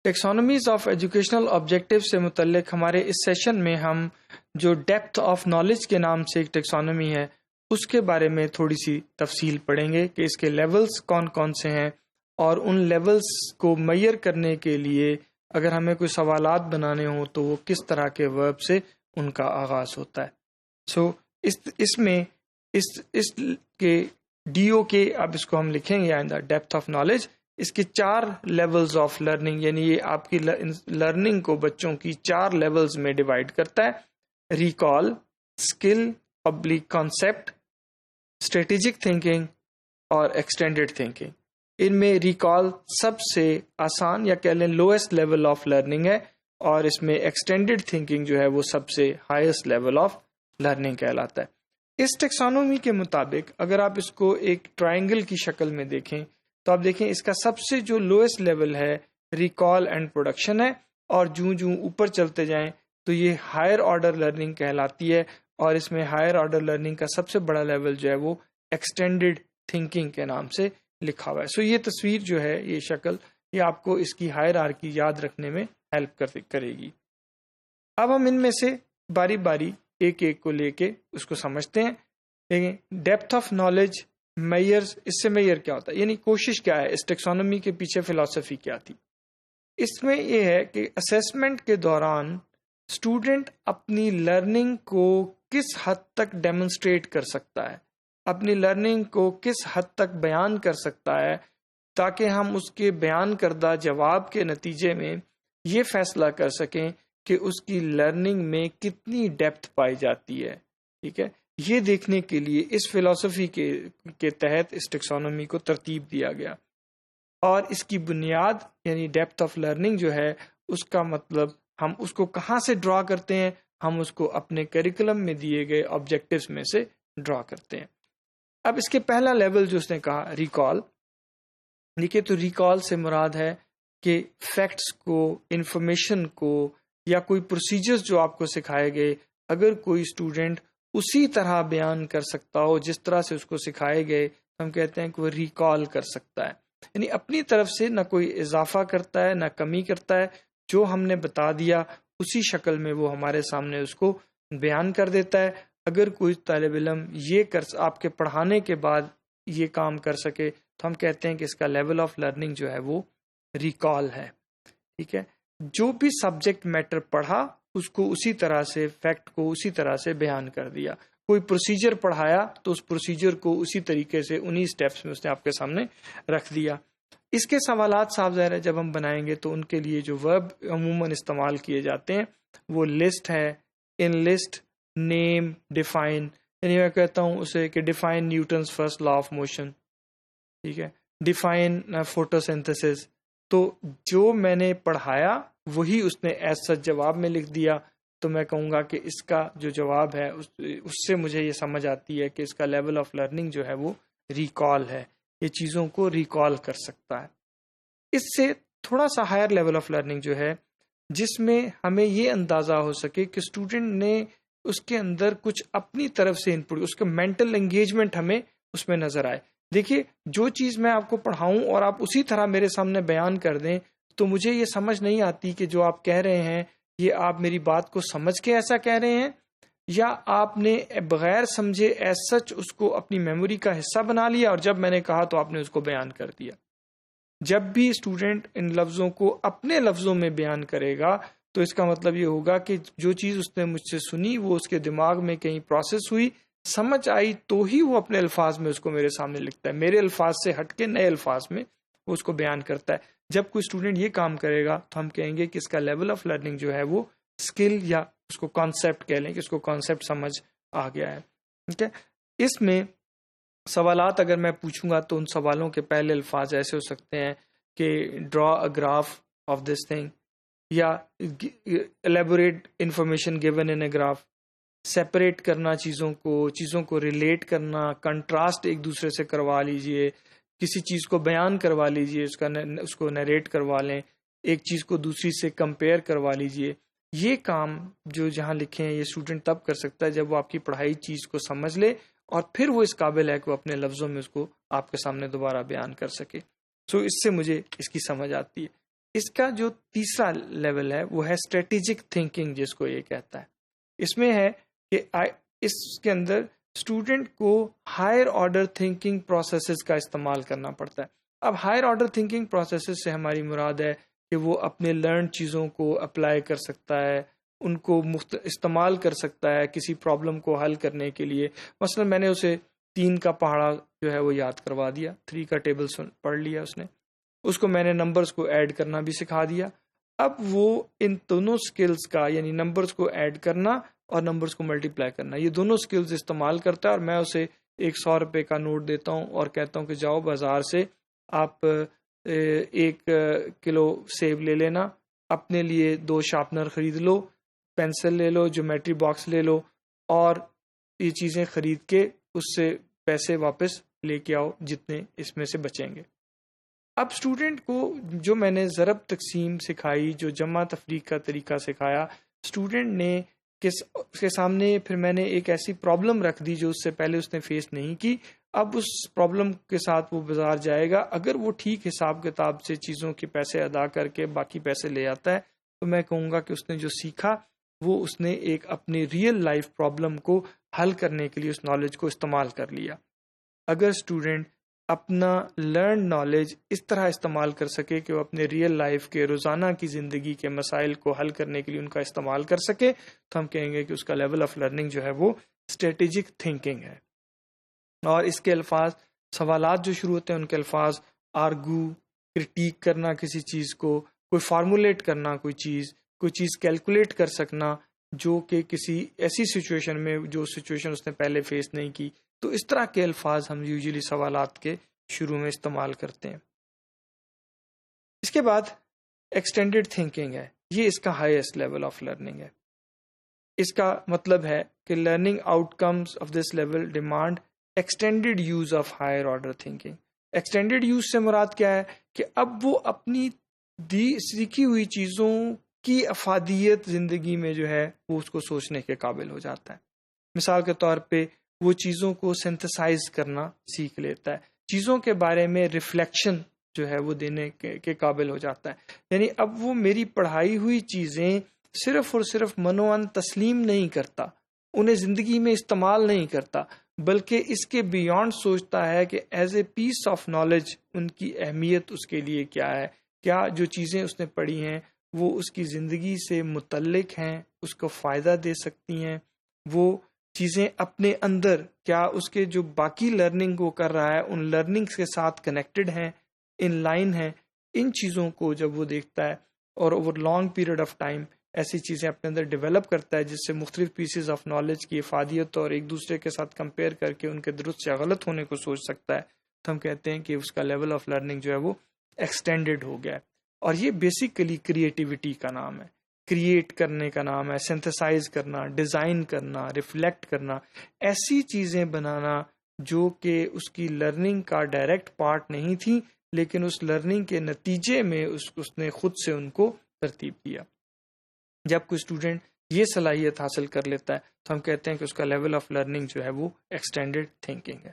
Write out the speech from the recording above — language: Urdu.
ٹیکسانومیز آف ایجوکیشنل آبجیکٹیو سے متعلق ہمارے اس سیشن میں ہم جو ڈیپتھ آف نالج کے نام سے ایک ٹیکسانومی ہے اس کے بارے میں تھوڑی سی تفصیل پڑھیں گے کہ اس کے لیولز کون کون سے ہیں، اور ان لیولز کو میئر کرنے کے لیے اگر ہمیں کوئی سوالات بنانے ہوں تو وہ کس طرح کے ورب سے ان کا آغاز ہوتا ہے۔ اس میں اس کے ڈی او کے اب اس کو ہم لکھیں گے آئندہ ڈیپتھ آف نالج، اس کے 4 لیولز آف لرننگ، یعنی یہ آپ کی لرننگ کو بچوں کی 4 لیولز میں ڈیوائڈ کرتا ہے: recall, skill, public concept, strategic thinking اور ایکسٹینڈیڈ تھنکنگ۔ ان میں ریکال سب سے آسان یا کہہ لیں لوئسٹ لیول آف لرننگ ہے، اور اس میں ایکسٹینڈیڈ تھنکنگ جو ہے وہ سب سے ہائیسٹ لیول آف لرننگ کہلاتا ہے۔ اس ٹیکسانومی کے مطابق اگر آپ اس کو ایک ٹرائنگل کی شکل میں دیکھیں تو آپ دیکھیں اس کا سب سے جو لوئسٹ لیول ہے ریکال اینڈ پروڈکشن ہے، اور جوں اوپر چلتے جائیں تو یہ ہائر آرڈر لرننگ کہلاتی ہے، اور اس میں ہائر آرڈر لرننگ کا سب سے بڑا لیول جو ہے وہ ایکسٹینڈیڈ تھنکنگ کے نام سے لکھا ہوا ہے۔ یہ تصویر جو ہے، یہ شکل، یہ آپ کو اس کی ہائرارکی یاد رکھنے میں ہیلپ کرے گی۔ اب ہم ان میں سے باری باری ایک ایک کو لے کے اس کو سمجھتے ہیں۔ دیکھیں، ڈیپتھ آف نالج میئرز، اس سے میئر کیا ہوتا ہے، یعنی کوشش کیا ہے، اس ٹیکسانومی کے پیچھے فلسفی کیا تھی۔ اس میں یہ ہے کہ اسیسمنٹ کے دوران اسٹوڈنٹ اپنی لرننگ کو کس حد تک ڈیمونسٹریٹ کر سکتا ہے، اپنی لرننگ کو کس حد تک بیان کر سکتا ہے، تاکہ ہم اس کے بیان کردہ جواب کے نتیجے میں یہ فیصلہ کر سکیں کہ اس کی لرننگ میں کتنی ڈیپتھ پائی جاتی ہے۔ ٹھیک ہے، یہ دیکھنے کے لیے اس فلسفی کے تحت اس ٹیکسانومی کو ترتیب دیا گیا، اور اس کی بنیاد یعنی ڈیپتھ آف لرننگ جو ہے اس کا مطلب ہم اس کو کہاں سے ڈرا کرتے ہیں، ہم اس کو اپنے کریکولم میں دیے گئے آبجیکٹیوز میں سے ڈرا کرتے ہیں۔ اب اس کے پہلا لیول جو اس نے کہا ریکال، دیکھیے تو ریکال سے مراد ہے کہ فیکٹس کو، انفارمیشن کو، یا کوئی پروسیجرز جو آپ کو سکھائے گئے، اگر کوئی اسٹوڈنٹ اسی طرح بیان کر سکتا ہو جس طرح سے اس کو سکھائے گئے، ہم کہتے ہیں کہ وہ ریکال کر سکتا ہے، یعنی اپنی طرف سے نہ کوئی اضافہ کرتا ہے نہ کمی کرتا ہے، جو ہم نے بتا دیا اسی شکل میں وہ ہمارے سامنے اس کو بیان کر دیتا ہے۔ اگر کوئی طالب علم یہ آپ کے پڑھانے کے بعد یہ کام کر سکے تو ہم کہتے ہیں کہ اس کا لیول آف لرننگ جو ہے وہ ریکال ہے۔ ٹھیک ہے، جو بھی سبجیکٹ میٹر پڑھا اس کو اسی طرح سے، فیکٹ کو اسی طرح سے بیان کر دیا۔ کوئی پروسیجر پڑھایا تو اس پروسیجر کو اسی طریقے سے انہی سٹیپس میں اس نے آپ کے سامنے رکھ دیا۔ اس کے سوالات صاف ظاہر ہے جب ہم بنائیں گے تو ان کے لیے جو ورب عموماً استعمال کیے جاتے ہیں وہ لسٹ ہے، ان لسٹ، نیم، ڈیفائن، یعنی میں کہتا ہوں اسے کہ define Newton's first law of motion, ٹھیک ہے، ڈیفائن فوٹوسنتھسس۔ تو جو میں نے پڑھایا وہی اس نے ایز سچ جواب میں لکھ دیا، تو میں کہوں گا کہ اس کا جو جواب ہے اس سے مجھے یہ سمجھ آتی ہے کہ اس کا لیول آف لرننگ جو ہے وہ ریکال ہے، یہ چیزوں کو ریکال کر سکتا ہے۔ اس سے تھوڑا سا ہائر لیول آف لرننگ جو ہے جس میں ہمیں یہ اندازہ ہو سکے کہ اسٹوڈنٹ نے اس کے اندر کچھ اپنی طرف سے انپٹ، اس کا مینٹل انگیجمنٹ ہمیں اس میں نظر آئے۔ دیکھیے، جو چیز میں آپ کو پڑھاؤں اور آپ اسی طرح میرے سامنے بیان کر دیں تو مجھے یہ سمجھ نہیں آتی کہ جو آپ کہہ رہے ہیں یہ آپ میری بات کو سمجھ کے ایسا کہہ رہے ہیں، یا آپ نے بغیر سمجھے ایز سچ اس کو اپنی میموری کا حصہ بنا لیا اور جب میں نے کہا تو آپ نے اس کو بیان کر دیا۔ جب بھی اسٹوڈنٹ ان لفظوں کو اپنے لفظوں میں بیان کرے گا تو اس کا مطلب یہ ہوگا کہ جو چیز اس نے مجھ سے سنی وہ اس کے دماغ میں کہیں پروسیس ہوئی، سمجھ آئی، تو ہی وہ اپنے الفاظ میں اس کو میرے سامنے لکھتا ہے، میرے الفاظ سے ہٹ کے نئے الفاظ میں وہ اس کو بیان کرتا ہے۔ جب کوئی اسٹوڈنٹ یہ کام کرے گا تو ہم کہیں گے کہ اس کا لیول آف لرننگ جو ہے وہ اسکل، یا اس کو کانسیپٹ کہہ لیں کہ اس کو کانسیپٹ سمجھ آ گیا ہے۔ ٹھیک ہے، اس میں سوالات اگر میں پوچھوں گا تو ان سوالوں کے پہلے الفاظ ایسے ہو سکتے ہیں کہ draw a graph of this thing, یا elaborate information given in a graph, separate کرنا چیزوں کو ریلیٹ کرنا، کنٹراسٹ ایک دوسرے سے کروا لیجئے، کسی چیز کو بیان کروا لیجئے، اس کو نیریٹ کروا لیں، ایک چیز کو دوسری سے کمپیئر کروا لیجئے۔ یہ کام جو جہاں لکھے ہیں یہ اسٹوڈنٹ تب کر سکتا ہے جب وہ آپ کی پڑھائی چیز کو سمجھ لے اور پھر وہ اس قابل ہے کہ وہ اپنے لفظوں میں اس کو آپ کے سامنے دوبارہ بیان کر سکے۔ اس سے مجھے اس کی سمجھ آتی ہے۔ اس کا جو تیسرا لیول ہے وہ ہے اسٹریٹجک تھنکنگ، جس کو یہ کہتا ہے. اس میں ہے کہ اس کے اندر اسٹوڈنٹ کو ہائر آرڈر تھنکنگ پروسیسز کا استعمال کرنا پڑتا ہے. اب ہائر آرڈر تھنکنگ پروسیسز سے ہماری مراد ہے کہ وہ اپنے لرن چیزوں کو اپلائی کر سکتا ہے، ان کو استعمال کر سکتا ہے کسی پرابلم کو حل کرنے کے لیے. مثلا میں نے اسے 3 کا پہاڑا جو ہے وہ یاد کروا دیا، 3 کا ٹیبل پڑھ لیا اس کو میں نے نمبرز کو ایڈ کرنا بھی سکھا دیا. اب وہ ان دونوں سکلز کا، یعنی نمبرز کو ایڈ کرنا اور نمبرز کو ملٹیپلائی کرنا، یہ دونوں سکلز استعمال کرتا ہے. اور میں اسے ایک 100 روپے کا نوٹ دیتا ہوں اور کہتا ہوں کہ جاؤ بازار سے آپ 1 کلو سیب لے لینا، اپنے لیے 2 شارپنر خرید لو، پینسل لے لو، جیومیٹری باکس لے لو، اور یہ چیزیں خرید کے اس سے پیسے واپس لے کے آؤ جتنے اس میں سے بچیں گے. اب اسٹوڈنٹ کو جو میں نے ضرب تقسیم سکھائی، جو جمع تفریق کا طریقہ سکھایا، اسٹوڈنٹ نے کے سامنے پھر میں نے ایک ایسی پرابلم رکھ دی جو اس سے پہلے اس نے فیس نہیں کی. اب اس پرابلم کے ساتھ وہ بازار جائے گا، اگر وہ ٹھیک حساب کتاب سے چیزوں کے پیسے ادا کر کے باقی پیسے لے آتا ہے تو میں کہوں گا کہ اس نے جو سیکھا وہ اس نے ایک اپنی ریئل لائف پرابلم کو حل کرنے کے لیے اس نالج کو استعمال کر لیا. اگر اسٹوڈنٹ اپنا لرن نالج اس طرح استعمال کر سکے کہ وہ اپنے ریئل لائف کے روزانہ کی زندگی کے مسائل کو حل کرنے کے لیے ان کا استعمال کر سکے، تو ہم کہیں گے کہ اس کا لیول آف لرننگ جو ہے وہ اسٹریٹجک تھنکنگ ہے. اور اس کے الفاظ، سوالات جو شروع ہوتے ہیں ان کے الفاظ آرگو، کرٹیک کرنا کسی چیز کو، کوئی فارمولیٹ کرنا کوئی چیز کیلکولیٹ کر سکنا جو کہ کسی ایسی سچویشن میں جو سچویشن اس نے پہلے فیس نہیں کی. تو اس طرح کے الفاظ ہم یوزلی سوالات کے شروع میں استعمال کرتے ہیں. اس کے بعد ایکسٹینڈڈ تھنکنگ ہے، یہ اس کا ہائیسٹ لیول آف لرننگ ہے. اس کا مطلب ہے کہ learning outcomes of this level demand extended use of higher order thinking. Extended use سے مراد کیا ہے کہ اب وہ اپنی سیکھی ہوئی چیزوں کی افادیت زندگی میں جو ہے وہ اس کو سوچنے کے قابل ہو جاتا ہے. مثال کے طور پہ وہ چیزوں کو سینتھسائز کرنا سیکھ لیتا ہے، چیزوں کے بارے میں ریفلیکشن جو ہے وہ دینے کے قابل ہو جاتا ہے. یعنی اب وہ میری پڑھائی ہوئی چیزیں صرف اور صرف منوان تسلیم نہیں کرتا، انہیں زندگی میں استعمال نہیں کرتا، بلکہ اس کے بیونڈ سوچتا ہے کہ as a piece of knowledge ان کی اہمیت اس کے لیے کیا ہے، کیا جو چیزیں اس نے پڑھی ہیں وہ اس کی زندگی سے متعلق ہیں، اس کو فائدہ دے سکتی ہیں، وہ چیزیں اپنے اندر کیا اس کے جو باقی لرننگ وہ کر رہا ہے ان لرننگز کے ساتھ کنیکٹڈ ہیں، ان لائن ہیں. ان چیزوں کو جب وہ دیکھتا ہے اور over long period of time ایسی چیزیں اپنے اندر ڈیولپ کرتا ہے جس سے مختلف پیسز آف نالج کی افادیت اور ایک دوسرے کے ساتھ کمپیئر کر کے ان کے درست یا غلط ہونے کو سوچ سکتا ہے، تو ہم کہتے ہیں کہ اس کا لیول آف لرننگ جو ہے وہ ایکسٹینڈڈ ہو گیا ہے. اور یہ بیسیکلی کریٹیوٹی کا نام ہے، کریٹ کرنے کا نام ہے، سینتھسائز کرنا، ڈیزائن کرنا، ریفلیکٹ کرنا، ایسی چیزیں بنانا جو کہ اس کی لرننگ کا ڈائریکٹ پارٹ نہیں تھی لیکن اس لرننگ کے نتیجے میں اس نے خود سے ان کو ترتیب دیا. جب کوئی اسٹوڈنٹ یہ صلاحیت حاصل کر لیتا ہے تو ہم کہتے ہیں کہ اس کا لیول آف لرننگ جو ہے وہ ایکسٹینڈڈ تھنکنگ ہے.